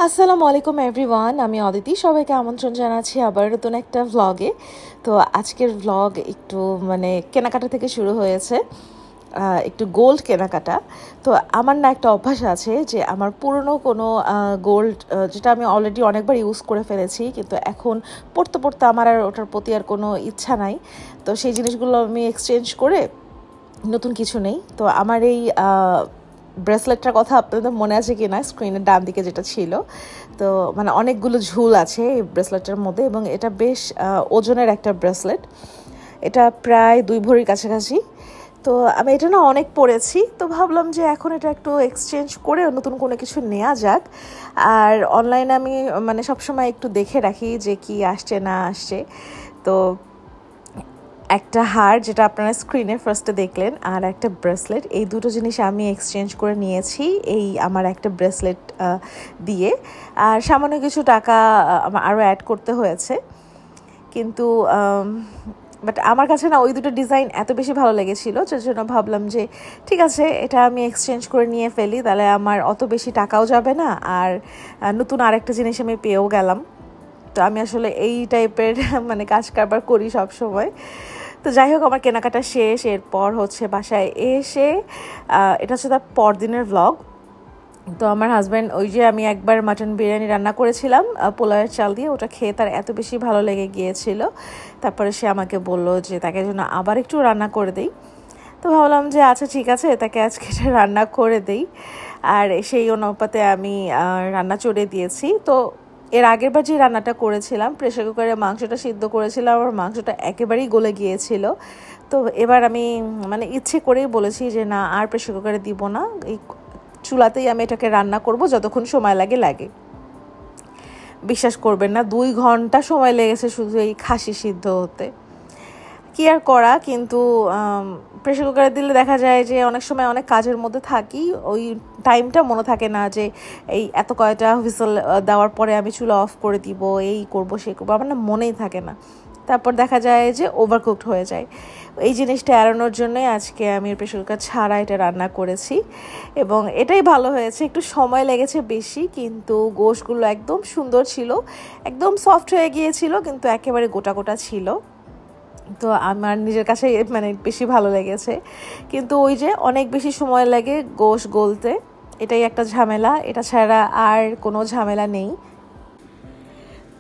আসসালামু আলাইকুম এভরিওয়ান, আমি অদিতি। সবাইকে আমন্ত্রণ জানাচ্ছি আবার নতুন একটা ভ্লগে। তো আজকের ভ্লগ একটু কেনাকাটা থেকে শুরু হয়েছে, একটু গোল্ড কেনাকাটা। তো আমার না একটা অভ্যাস আছে যে আমার পুরনো কোনো গোল্ড, যেটা আমি অলরেডি অনেকবার ইউজ করে ফেলেছি, কিন্তু এখন পড়তে পড়তে আমার আর ওটার প্রতি আর কোনো ইচ্ছা নাই। তো সেই জিনিসগুলো আমি এক্সচেঞ্জ করে নতুন কিছু নেই। তো আমার এই ব্রেসলেটটার কথা আপনাদের মনে আছে কি না, স্ক্রিনের ডান দিকে যেটা ছিল, তো অনেকগুলো ঝুল আছে এই ব্রেসলেটের মধ্যে, এবং এটা বেশ ওজনের একটা ব্রেসলেট। এটা প্রায় 2 ভরির কাছাকাছি। তো আমি এটা না অনেক পরেছি, তো ভাবলাম যে এখন এটা একটু এক্সচেঞ্জ করে নতুন কোনো কিছু নেওয়া যাক। আর অনলাইনে আমি সবসময় একটু দেখে রাখি যে কি আসছে না আসছে। তো একটা হার, যেটা আপনারা স্ক্রিনে ফার্স্টে দেখলেন, আর একটা ব্রেসলেট, এই দুটো জিনিস আমি এক্সচেঞ্জ করে নিয়েছি এই আমার একটা ব্রেসলেট দিয়ে। আর সামান্য কিছু টাকা আরও অ্যাড করতে হয়েছে, কিন্তু বাট আমার কাছে না ওই দুটো ডিজাইন এত বেশি ভালো লেগেছিলো, যার জন্য ভাবলাম যে ঠিক আছে, এটা আমি এক্সচেঞ্জ করে নিয়ে ফেলি, তাহলে আমার অত বেশি টাকাও যাবে না, আর নতুন আরেকটা জিনিস আমি পেয়েও গেলাম। তো আমি আসলে এই টাইপের কাজ কারবার করি সব সময়। তো যাই হোক, আমার কেনাকাটা শেষ। এরপর হচ্ছে বাসায় এসে, এটা হচ্ছে তার পরদিনের ভ্লগ। তো আমার হাজব্যান্ড, ওই যে আমি একবার মাটন বিরিয়ানি রান্না করেছিলাম পোলাওয়ের চাল দিয়ে, ওটা খেয়ে তার এত বেশি ভালো লেগে গিয়েছিল। তারপরে সে আমাকে বললো যে তাকে জন্য আবার একটু রান্না করে দেই। তো ভাবলাম যে আচ্ছা ঠিক আছে, তাকে আজকে এটা রান্না করে দেই। আর সেই অনুপাতে আমি রান্না চড়িয়ে দিয়েছি। তো এর আগের বার যে রান্নাটা করেছিলাম, প্রেসার কুকারে মাংসটা সিদ্ধ করেছিলাম, আর মাংসটা একেবারেই গলে গিয়েছিল। তো এবার আমি ইচ্ছে করেই বলেছি যে না, আর প্রেসার কুকারে দিব না, এই চুলাতেই আমি এটাকে রান্না করব, যতক্ষণ সময় লাগে। বিশ্বাস করবেন না, 2 ঘন্টা সময় লেগেছে শুধু এই খাসি সিদ্ধ হতে। কি আর করা, কিন্তু প্রেসার কুকারে দিলে দেখা যায় যে অনেক সময় অনেক কাজের মধ্যে থাকি, ওই টাইমটা মনে থাকে না যে এই এত কয়টা হুইসেল দেওয়ার পরে আমি চুলা অফ করে দিব, এই করব সেই করবো, আমার না মনেই থাকে না। তারপর দেখা যায় যে ওভারকুকড হয়ে যায়। এই জিনিসটা এড়ানোর জন্যই আজকে আমি প্রেসার কুকার ছাড়া এটা রান্না করেছি, এবং এটাই ভালো হয়েছে। একটু সময় লেগেছে বেশি, কিন্তু গোশগুলো একদম সুন্দর ছিল, একদম সফট হয়ে গিয়েছিল, কিন্তু একেবারে গোটা গোটা ছিল। তো আমার নিজের কাছে বেশি ভালো লেগেছে। কিন্তু ওই যে অনেক বেশি সময় লাগে গোশ গলতে, এটাই একটা ঝামেলা, এটা ছাড়া আর কোনো ঝামেলা নেই।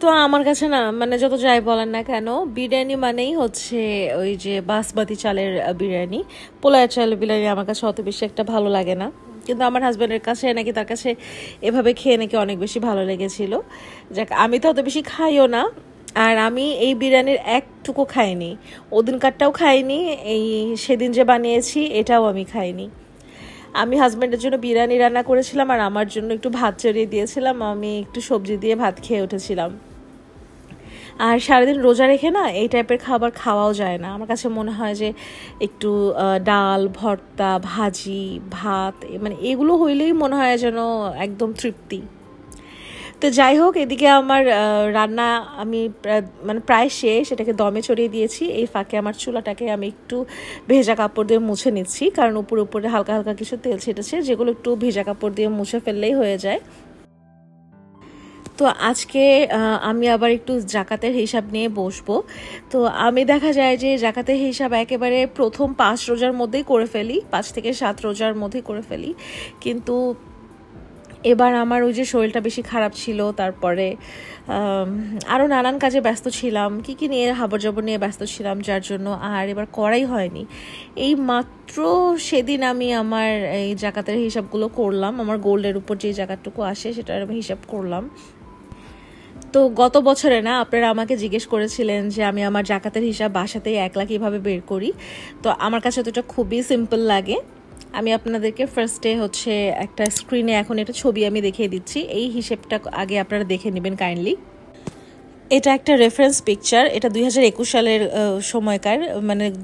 তো আমার কাছে না যত যাই বলেন না কেন, বিরিয়ানি মানেই হচ্ছে ওই যে বাসমতি চালের বিরিয়ানি। পোলাওয়ের চালের বিরিয়ানি আমার কাছে অত বেশি একটা ভালো লাগে না, কিন্তু আমার হাজব্যান্ডের কাছে নাকি, তার কাছে এভাবে খেয়ে নাকি অনেক বেশি ভালো লেগেছিল। যাক, আমি তো অত বেশি খাইও না, আর আমি এই বিরিয়ানির একটুকু খাইনি, ওদিনকারটাও খাইনি, এই সেদিন যে বানিয়েছি এটাও আমি খাইনি। আমি হাজব্যান্ডের জন্য বিরিয়ানি রান্না করেছিলাম, আর আমার জন্য একটু ভাত চড়িয়ে দিয়েছিলাম, আমি একটু সবজি দিয়ে ভাত খেয়ে উঠেছিলাম। আর সারাদিন রোজা রেখে না এই টাইপের খাবার খাওয়াও যায় না। আমার কাছে মনে হয় যে একটু ডাল, ভর্তা, ভাজি, ভাত, এগুলো হইলেই মনে হয় যেন একদম তৃপ্তি। তো যাই হোক, এদিকে আমার রান্না আমি প্রায় শেষ, এটাকে দমে চড়িয়ে দিয়েছি। এই ফাঁকে আমার চুলাটাকে আমি একটু ভেজা কাপড় দিয়ে মুছে নিচ্ছি, কারণ উপরে হালকা হালকা কিছু তেল ছেটেছে, যেগুলো একটু ভেজা কাপড় দিয়ে মুছে ফেললেই হয়ে যায়। তো আজকে আমি আবার একটু জাকাতের হিসাব নিয়ে বসবো। তো আমি দেখা যায় যে জাকাতের হিসাব একেবারে প্রথম 5 রোজার মধ্যেই করে ফেলি, 5 থেকে 7 রোজার মধ্যেই করে ফেলি। কিন্তু এবার আমার ওই যে শরীরটা বেশি খারাপ ছিল, তারপরে আরও নানান কাজে ব্যস্ত ছিলাম, কি নিয়ে হাবড় নিয়ে ব্যস্ত ছিলাম, যার জন্য আর এবার করাই হয়নি। এই মাত্র সেদিন আমি আমার এই জাকাতের হিসাবগুলো করলাম, আমার গোল্ডের উপর যে জাকাতটুকু আসে সেটার আমি হিসাব করলাম। তো গত বছরে না, আপনারা আমাকে জিজ্ঞেস করেছিলেন যে আমি আমার জাকাতের হিসাব বাসাতেই একলা কীভাবে বের করি। তো আমার কাছে তো এটা খুবই সিম্পল লাগে। আমি আপনাদেরকে ফার্স্টে হচ্ছে একটা স্ক্রিনে এখন এটা ছবি আমি দেখিয়ে দিচ্ছি, এই হিসেবটা আগে আপনারা দেখে নেবেন কাইন্ডলি। এটা একটা রেফারেন্স পিকচার, এটা 2021 সালের সময়কার,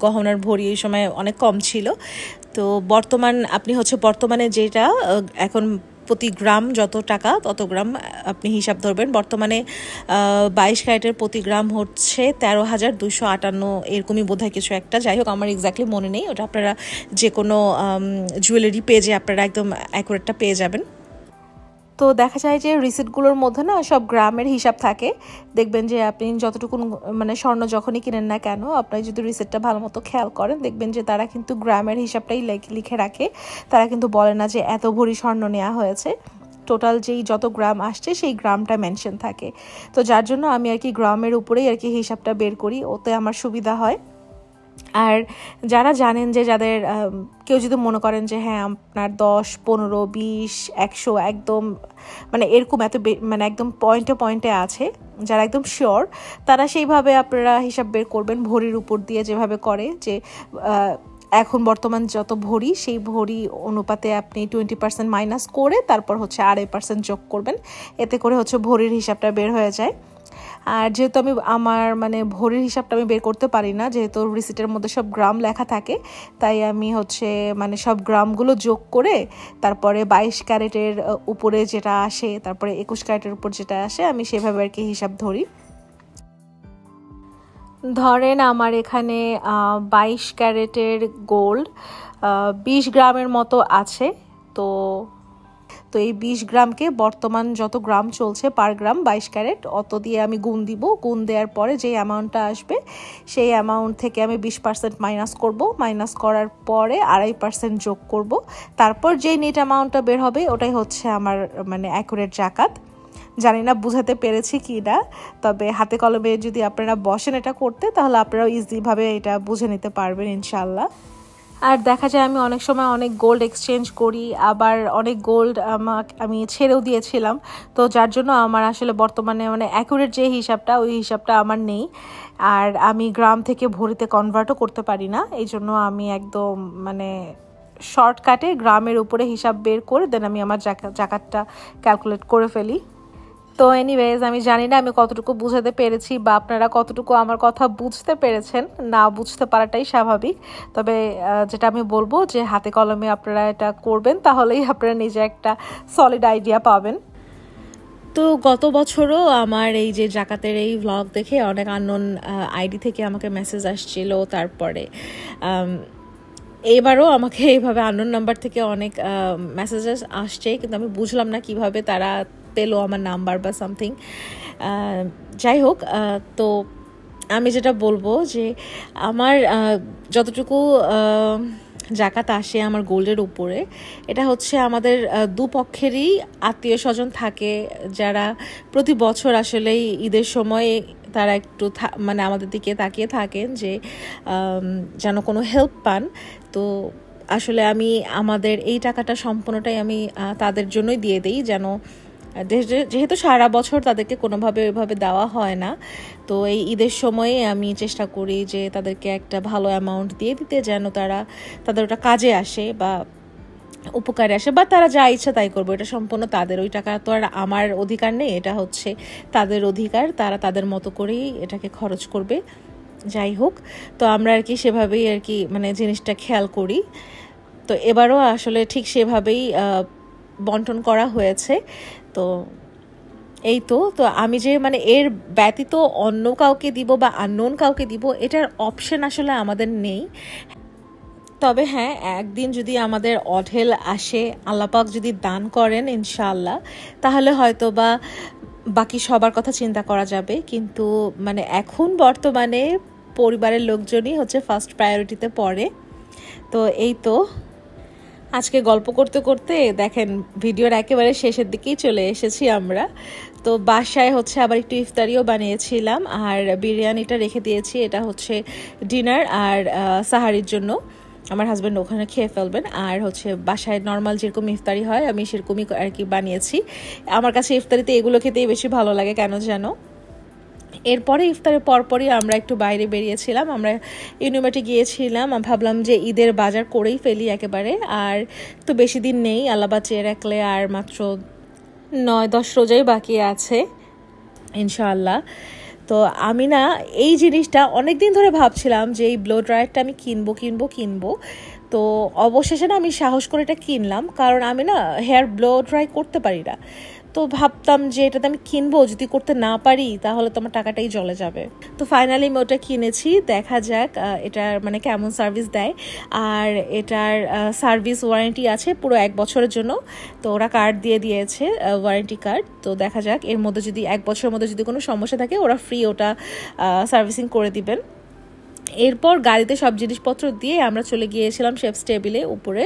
গহনার ভরি এই সময় অনেক কম ছিল। তো বর্তমানে যেটা এখন প্রতি গ্রাম যত টাকা তত গ্রাম আপনি হিসাব ধরবেন। বর্তমানে 22 ক্যারেটের প্রতি গ্রাম হচ্ছে 13,258 এরকমই বোধহয় কিছু একটা। যাই হোক, আমার এক্স্যাক্টলি মনে নেই, ওটা আপনারা যে কোনো জুয়েলারি পেজে আপনারা একদম অ্যাকুরেটটা পেয়ে যাবেন। তো দেখা যায় যে রিসিপ্টগুলোর মধ্যে না সব গ্রামের হিসাব থাকে। দেখবেন যে আপনি যতটুকু মানে স্বর্ণ যখনই কিনেন না কেন, আপনি যদি রিসিপ্টটা ভালো মতো খেয়াল করেন, দেখবেন যে তারা কিন্তু গ্রামের হিসাবটাই লিখে রাখে। তারা কিন্তু বলে না যে এত ভরি স্বর্ণ নেওয়া হয়েছে, টোটাল যেই যত গ্রাম আসছে সেই গ্রামটা মেনশন থাকে। তো যার জন্য আমি আর কি গ্রামের উপরেই আর কি হিসাবটা বের করি, ওতে আমার সুবিধা হয়। আর যারা জানেন যে যাদের কেউ যদি মনে করেন যে হ্যাঁ আপনার 10, 15, 20, 100 একদম মানে এরকম এত মানে একদম পয়েন্টে পয়েন্টে আছে, যারা একদম শিওর, তারা সেইভাবে আপনারা হিসাব বের করবেন ভরির উপর দিয়ে, যেভাবে করে যে এখন বর্তমান যত ভরি সেই ভরি অনুপাতে আপনি 20% মাইনাস করে তারপর হচ্ছে 2.5% যোগ করবেন, এতে করে হচ্ছে ভরির হিসাবটা বের হয়ে যায়। আর যেহেতু আমি আমার মানে ভরির হিসাবটা আমি বের করতে পারি না, যেহেতু রিসিটের মধ্যে সব গ্রাম লেখা থাকে, তাই আমি হচ্ছে মানে সব গ্রামগুলো যোগ করে তারপরে 22 ক্যারেটের উপরে যেটা আসে, তারপরে 21 ক্যারেটের উপর যেটা আসে, আমি সেভাবে আর কি হিসাব ধরি। ধরেন আমার এখানে 22 ক্যারেটের গোল্ড 20 গ্রামের মতো আছে। তো এই 20 গ্রামকে বর্তমান যত গ্রাম চলছে পার গ্রাম 22 ক্যারেট, অত দিয়ে আমি গুণ দিব। গুণ দেওয়ার পরে যে অ্যামাউন্টটা আসবে সেই অ্যামাউন্ট থেকে আমি 20% মাইনাস করব। মাইনাস করার পরে 2.5% যোগ করব। তারপর যেই নেট অ্যামাউন্টটা বের হবে ওটাই হচ্ছে আমার মানে অ্যাকুরেট জাকাত। জানি না বুঝাতে পেরেছি কি না, তবে হাতে কলমে যদি আপনারা বসেন এটা করতে, তাহলে আপনারাও ইজিভাবে এটা বুঝে নিতে পারবেন ইনশাল্লাহ। আর দেখা যায় আমি অনেক সময় অনেক গোল্ড এক্সচেঞ্জ করি, আবার অনেক গোল্ড আমি ছেড়েও দিয়েছিলাম। তো যার জন্য আমার আসলে বর্তমানে মানে অ্যাকুরেট যে হিসাবটা, ওই হিসাবটা আমার নেই। আর আমি গ্রাম থেকে ভরিতে কনভার্টও করতে পারি না, এই জন্য আমি একদম মানে শর্টকাটে গ্রামের উপরে হিসাব বের করে দেন আমি আমার জাকাতটা ক্যালকুলেট করে ফেলি। তো এনিওয়েজ, আমি জানি না আমি কতটুকু বুঝাতে পেরেছি বা আপনারা কতটুকু আমার কথা বুঝতে পেরেছেন। না বুঝতে পারাটাই স্বাভাবিক, তবে যেটা আমি বলবো যে হাতে কলমে আপনারা এটা করবেন, তাহলেই আপনারা নিজে একটা সলিড আইডিয়া পাবেন। তো গত বছরও আমার এই যে জাকাতের এই ভ্লগ দেখে অনেক আননোন আইডি থেকে আমাকে মেসেজ আসছিল, তারপরে এবারও আমাকে এইভাবে আননোন নাম্বার থেকে অনেক মেসেজেস আসছে, কিন্তু আমি বুঝলাম না কিভাবে তারা পেলো আমার নাম্বার বা সামথিং। যাই হোক, তো আমি যেটা বলবো যে আমার যতটুকু জাকাত আসে আমার গোল্ডের উপরে, এটা হচ্ছে আমাদের দুপক্ষেরই আত্মীয় স্বজন থাকে, যারা প্রতি বছর আসলেই ঈদের সময় তারা একটু মানে আমাদের দিকে তাকিয়ে থাকেন যে যেন কোনো হেল্প পান। তো আসলে আমি আমাদের এই টাকাটা সম্পূর্ণটাই আমি তাদের জন্যই দিয়ে দিই, যেন যেহেতু সারা বছর তাদেরকে কোনোভাবে ওইভাবে দেওয়া হয় না। তো এই ঈদের সময়ে আমি চেষ্টা করি যে তাদেরকে একটা ভালো অ্যামাউন্ট দিয়ে দিতে, যেন তাদের ওটা কাজে আসে বা উপকারে আসে, বা তারা যা ইচ্ছা তাই করবো, এটা সম্পূর্ণ তাদের। ওই টাকা তো আর আমার অধিকার নেই, এটা হচ্ছে তাদের অধিকার, তারা তাদের মতো করেই এটাকে খরচ করবে। যাই হোক, তো আমরা আর কি সেভাবেই আর কি মানে জিনিসটা খেয়াল করি। তো এবারও আসলে ঠিক সেভাবেই বন্টন করা হয়েছে। তো এই তো আমি যে মানে এর ব্যতীত অন্য কাউকে দিব বা আননোন কাউকে দিব, এটার অপশন আসলে আমাদের নেই। তবে হ্যাঁ, একদিন যদি আমাদের অঢেল আসে, আল্লাপাক যদি দান করেন ইনশাআল্লাহ, তাহলে হয়তো বা বাকি সবার কথা চিন্তা করা যাবে। কিন্তু মানে এখন বর্তমানে পরিবারের লোকজনই হচ্ছে ফার্স্ট প্রায়োরিটিতে পড়ে। তো এই তো আজকে গল্প করতে করতে দেখেন ভিডিওর একেবারে শেষের দিকেই চলে এসেছি আমরা। তো বাসায় হচ্ছে আবার একটু ইফতারিও বানিয়েছিলাম, আর বিরিয়ানিটা রেখে দিয়েছি, এটা হচ্ছে ডিনার আর সাহারির জন্য। আমার হাজব্যান্ড ওখানে খেয়ে ফেলবেন। আর হচ্ছে বাসায় নর্মাল যেরকম ইফতারি হয় আমি সেরকমই আর কি বানিয়েছি। আমার কাছে ইফতারিতে এগুলো খেতেই বেশি ভালো লাগে কেন যেন। এরপরে ইফতারের পরপরই আমরা একটু বাইরে বেরিয়েছিলাম, আমরা ইউনিভার্সিটি গিয়েছিলাম। ভাবলাম যে ঈদের বাজার করেই ফেলি একেবারে, আর তো বেশি দিন নেই, আল্লাহ বাঁচিয়ে রাখলে আর মাত্র 9-10 রোজাই বাকি আছে ইনশাআল্লাহ। তো আমি না এই জিনিসটা অনেক দিন ধরে ভাবছিলাম যে এই ব্লো ড্রায়ারটা আমি কিনবো। তো অবশেষে না আমি সাহস করে এটা কিনলাম, কারণ আমি না হেয়ার ব্লো ড্রাই করতে পারি না। তো ভাবতাম যে এটাতে আমি কিনবো, যদি করতে না পারি তাহলে তো আমার টাকাটাই চলে যাবে। তো ফাইনালি আমি ওটা কিনেছি, দেখা যাক এটার মানে কেমন সার্ভিস দেয়। আর এটার সার্ভিস ওয়ারেন্টি আছে পুরো 1 বছরের জন্য। তো ওরা কার্ড দিয়ে দিয়েছে, ওয়ারেন্টি কার্ড। তো দেখা যাক এর মধ্যে যদি 1 বছরের মধ্যে যদি কোনো সমস্যা থাকে ওরা ফ্রি ওটা সার্ভিসিং করে দিবেন। এরপর গাড়িতে সব জিনিসপত্র দিয়ে আমরা চলে গিয়েছিলাম শেফস টেবিলে উপরে।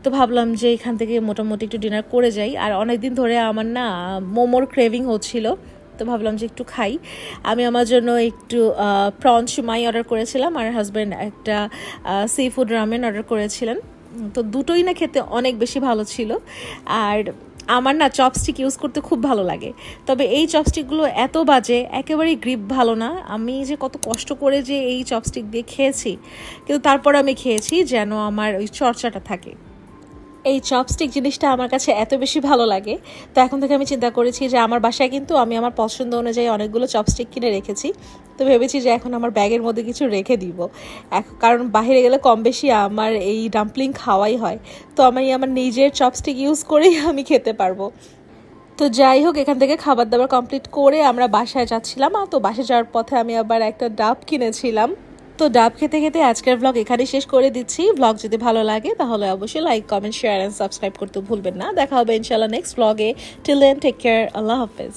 তো ভাবলাম যে এখান থেকে মোটামুটি একটু ডিনার করে যাই। আর অনেকদিন ধরে আমার না মোমোর ক্রেভিং হচ্ছিল, তো ভাবলাম যে একটু খাই। আমি আমার জন্য একটু প্রন শুমাই অর্ডার করেছিলাম, আর হাজব্যান্ড একটা সি ফুড রামেন অর্ডার করেছিলেন। তো দুটোই না খেতে অনেক বেশি ভালো ছিল। আর আমার না চপস্টিক ইউজ করতে খুব ভালো লাগে, তবে এই চপস্টিকগুলো এত বাজে, একেবারেই গ্রিপ ভালো না। আমি যে কত কষ্ট করে যে এই চপস্টিক দিয়ে খেয়েছি, কিন্তু তারপর আমি খেয়েছি যেন আমার ওই চর্চাটা থাকে। এই চপস্টিক জিনিসটা আমার কাছে এত বেশি ভালো লাগে, তো এখন থেকে আমি চিন্তা করেছি যে আমার বাসায় কিন্তু আমি আমার পছন্দ অনুযায়ী অনেকগুলো চপস্টিক কিনে রেখেছি। তো ভেবেছি যে এখন আমার ব্যাগের মধ্যে কিছু রেখে দিব, কারণ বাইরে গেলে কম বেশি আমার এই ডাম্পলিং খাওয়াই হয়। তো আমি আমার নিজের চপস্টিক ইউজ করেই আমি খেতে পারবো। তো যাই হোক, এখান থেকে খাবার দাবার কমপ্লিট করে আমরা বাসায় যাচ্ছিলাম। তো বাসায় যাওয়ার পথে আমি আবার একটা ডাব কিনেছিলাম। তো ডাব খেতে খেতে আজকের ব্লগ এখানে শেষ করে দিচ্ছি। ব্লগ যদি ভালো লাগে তাহলে অবশ্যই like, comment, share and subscribe করতে ভুলবেন না। দেখা হবে ইনশাল্লাহ নেক্সট ব্লগে। টিল দেন টেক কেয়ার, আল্লাহ হাফেজ।